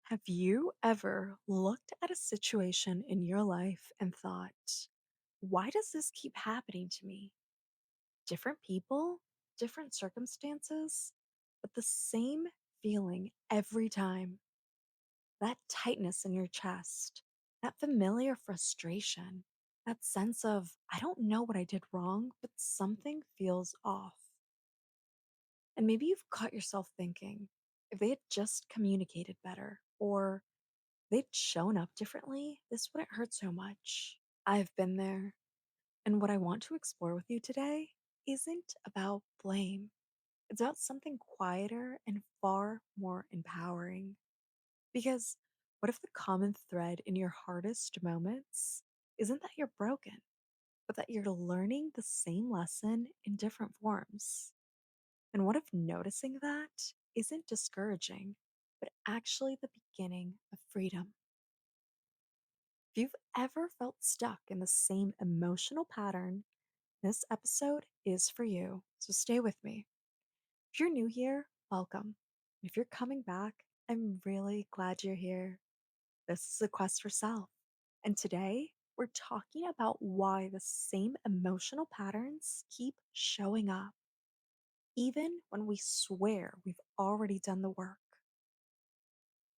Have you ever looked at a situation in your life and thought, why does this keep happening to me? Different people, different circumstances, but the same feeling every time. That tightness in your chest, that familiar frustration, that sense of, I don't know what I did wrong, but something feels off. And maybe you've caught yourself thinking, if they had just communicated better, or they'd shown up differently, this wouldn't hurt so much. I've been there. And what I want to explore with you today isn't about blame. It's about something quieter and far more empowering. Because what if the common thread in your hardest moments isn't that you're broken, but that you're learning the same lesson in different forms? And what if noticing that isn't discouraging, but actually the beginning of freedom? If you've ever felt stuck in the same emotional pattern, this episode is for you. So stay with me. If you're new here, welcome. If you're coming back, I'm really glad you're here. This is a quest for self. And today, we're talking about why the same emotional patterns keep showing up, even when we swear we've already done the work.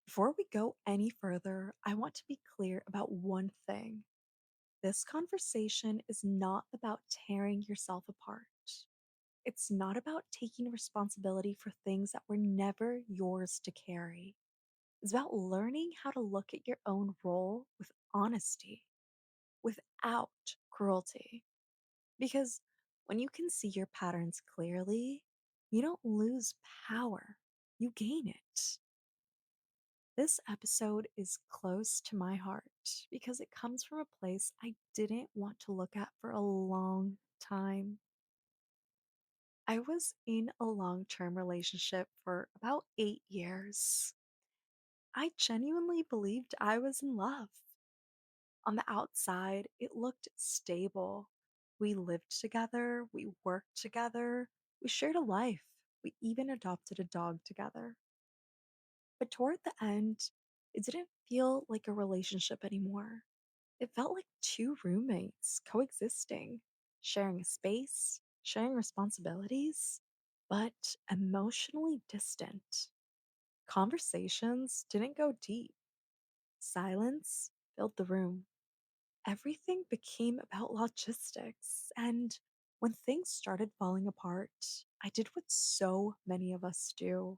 Before we go any further, I want to be clear about one thing. This conversation is not about tearing yourself apart. It's not about taking responsibility for things that were never yours to carry. It's about learning how to look at your own role with honesty, without cruelty. Because when you can see your patterns clearly, you don't lose power, you gain it. This episode is close to my heart because it comes from a place I didn't want to look at for a long time. I was in a long term relationship for about 8 years. I genuinely believed I was in love. On the outside, it looked stable. We lived together, we worked together, we shared a life, we even adopted a dog together. But toward the end, it didn't feel like a relationship anymore. It felt like two roommates coexisting, sharing a space, sharing responsibilities, but emotionally distant. Conversations didn't go deep. Silence filled the room. Everything became about logistics. And when things started falling apart, I did what so many of us do.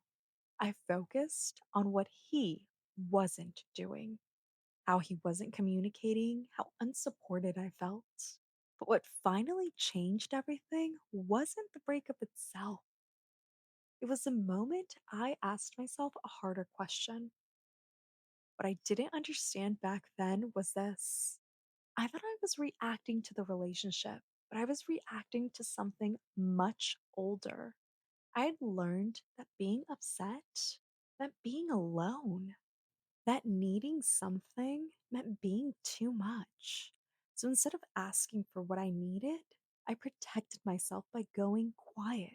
I focused on what he wasn't doing, how he wasn't communicating, how unsupported I felt. But what finally changed everything wasn't the breakup itself. It was the moment I asked myself a harder question. What I didn't understand back then was this: I thought I was reacting to the relationship, but I was reacting to something much older. I had learned that being upset meant being alone, that needing something meant being too much. So instead of asking for what I needed, I protected myself by going quiet.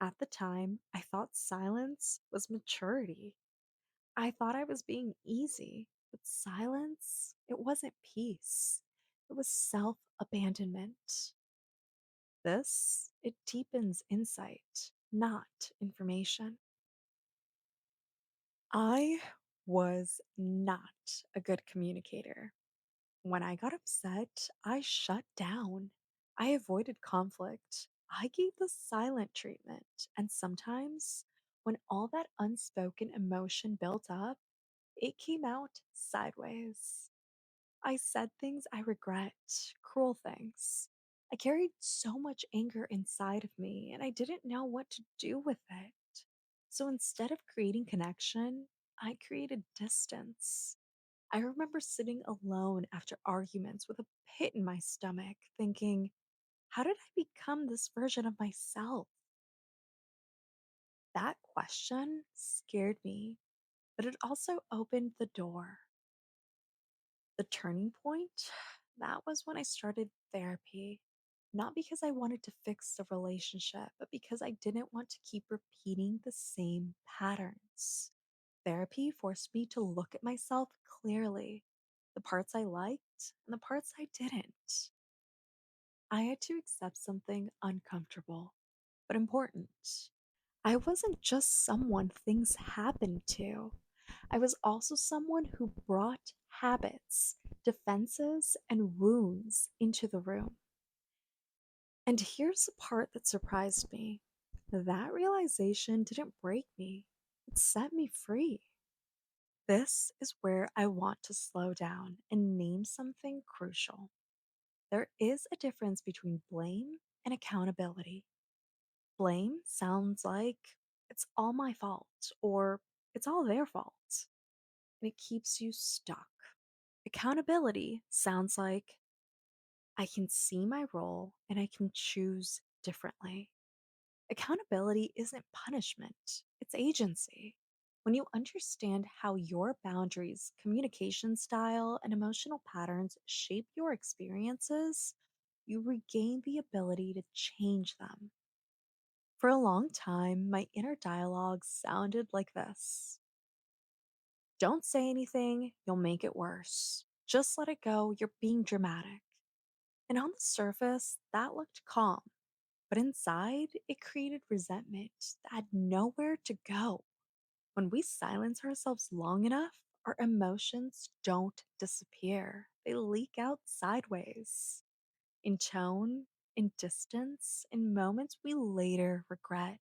At the time, I thought silence was maturity. I thought I was being easy, but silence, it wasn't peace. It was self abandonment. This, it deepens insight, not information. I was not a good communicator. When I got upset, I shut down. I avoided conflict. I gave the silent treatment. And sometimes, when all that unspoken emotion built up, it came out sideways. I said things I regret, cruel things. I carried so much anger inside of me, and I didn't know what to do with it. So instead of creating connection, I created distance. I remember sitting alone after arguments with a pit in my stomach, thinking, how did I become this version of myself? That question scared me, but it also opened the door. The turning point, that was when I started therapy. Not because I wanted to fix the relationship, but because I didn't want to keep repeating the same patterns. Therapy forced me to look at myself clearly, the parts I liked and the parts I didn't. I had to accept something uncomfortable, but important. I wasn't just someone things happened to. I was also someone who brought habits, defenses, and wounds into the room. And here's the part that surprised me: that realization didn't break me, it set me free. This is where I want to slow down and name something crucial. There is a difference between blame and accountability. Blame sounds like it's all my fault or it's all their fault, and it keeps you stuck. Accountability sounds like I can see my role and I can choose differently. Accountability isn't punishment, it's agency. When you understand how your boundaries, communication style, and emotional patterns shape your experiences, you regain the ability to change them. For a long time, my inner dialogue sounded like this: don't say anything, you'll make it worse. Just let it go, you're being dramatic. And on the surface, that looked calm, but inside, it created resentment that had nowhere to go. When we silence ourselves long enough, our emotions don't disappear, they leak out sideways, in tone, in distance, in moments we later regret.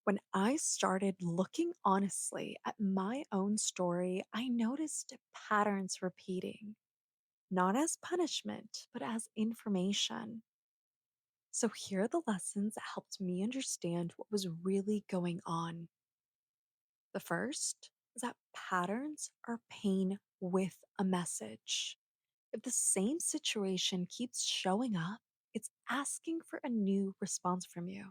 When I started looking honestly at my own story, I noticed patterns repeating, not as punishment, but as information. So here are the lessons that helped me understand what was really going on. The first is that patterns are pain with a message. If the same situation keeps showing up, it's asking for a new response from you.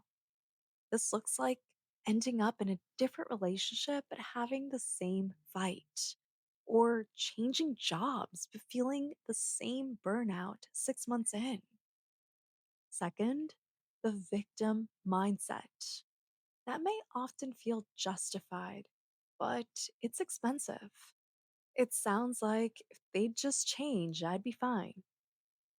This looks like ending up in a different relationship but having the same fight, or changing jobs but feeling the same burnout 6 months in. Second, the victim mindset. That may often feel justified, but it's expensive. It sounds like if they'd just change, I'd be fine.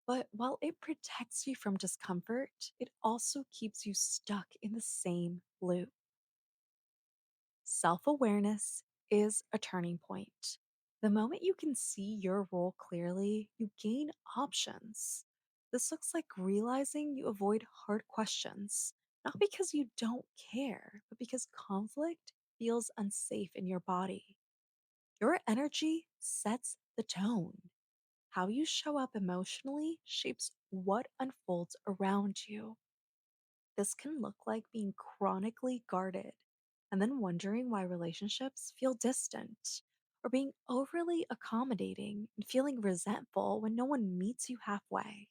But while it protects you from discomfort, it also keeps you stuck in the same loop. Self awareness is a turning point. The moment you can see your role clearly, you gain options. This looks like realizing you avoid hard questions, not because you don't care, but because conflict feels unsafe in your body. Your energy sets the tone. How you show up emotionally shapes what unfolds around you. This can look like being chronically guarded and then wondering why relationships feel distant, or being overly accommodating and feeling resentful when no one meets you halfway.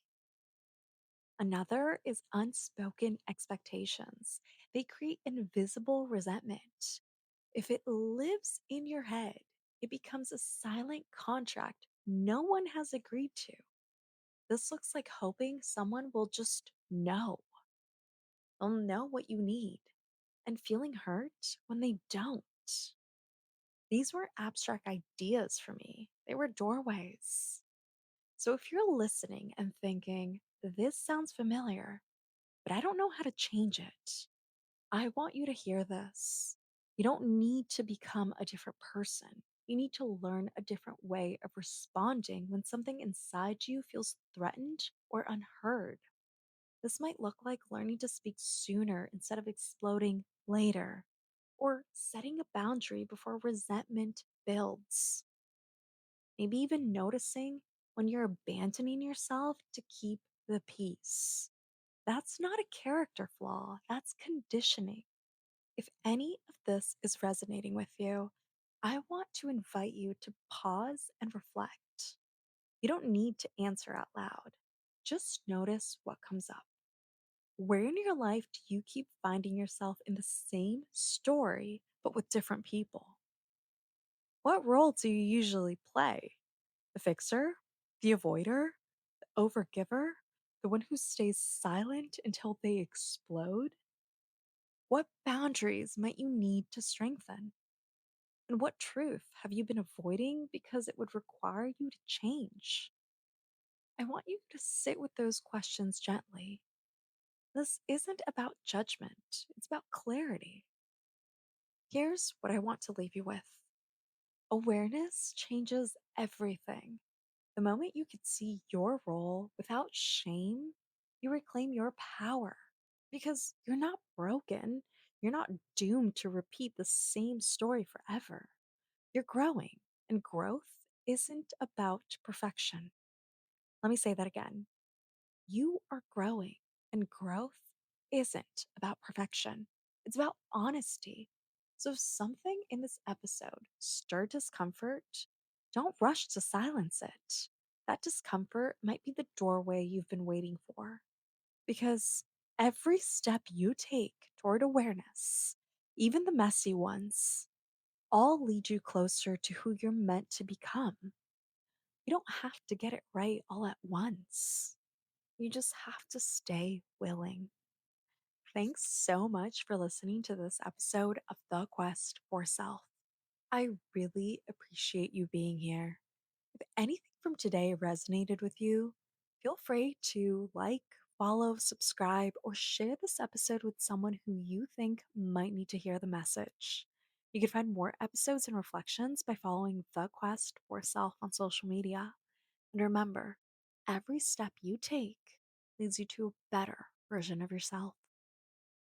Another is unspoken expectations. They create invisible resentment. If it lives in your head, it becomes a silent contract no one has agreed to. This looks like hoping someone will just know. They'll know what you need, and feeling hurt when they don't. These were abstract ideas for me, they were doorways. So if you're listening and thinking, this sounds familiar, but I don't know how to change it, I want you to hear this. You don't need to become a different person. You need to learn a different way of responding when something inside you feels threatened or unheard. This might look like learning to speak sooner instead of exploding later, or setting a boundary before resentment builds. Maybe even noticing when you're abandoning yourself to keep the peace. That's not a character flaw, that's conditioning. If any of this is resonating with you, I want to invite you to pause and reflect. You don't need to answer out loud, just notice what comes up. Where in your life do you keep finding yourself in the same story, but with different people? What role do you usually play? The fixer? The avoider? The overgiver? The one who stays silent until they explode? What boundaries might you need to strengthen? And what truth have you been avoiding because it would require you to change? I want you to sit with those questions gently. This isn't about judgment, it's about clarity. Here's what I want to leave you with: awareness changes everything. The moment you can see your role without shame, you reclaim your power because you're not broken. You're not doomed to repeat the same story forever. You're growing, and growth isn't about perfection. Let me say that again. You are growing, and growth isn't about perfection. It's about honesty. So, if something in this episode stirred discomfort, don't rush to silence it. That discomfort might be the doorway you've been waiting for. Because every step you take toward awareness, even the messy ones, all lead you closer to who you're meant to become. You don't have to get it right all at once. You just have to stay willing. Thanks so much for listening to this episode of The Quest for Self. I really appreciate you being here. If anything from today resonated with you, feel free to follow, subscribe, or share this episode with someone who you think might need to hear the message. You can find more episodes and reflections by following The Quest for Self on social media. And remember, every step you take leads you to a better version of yourself.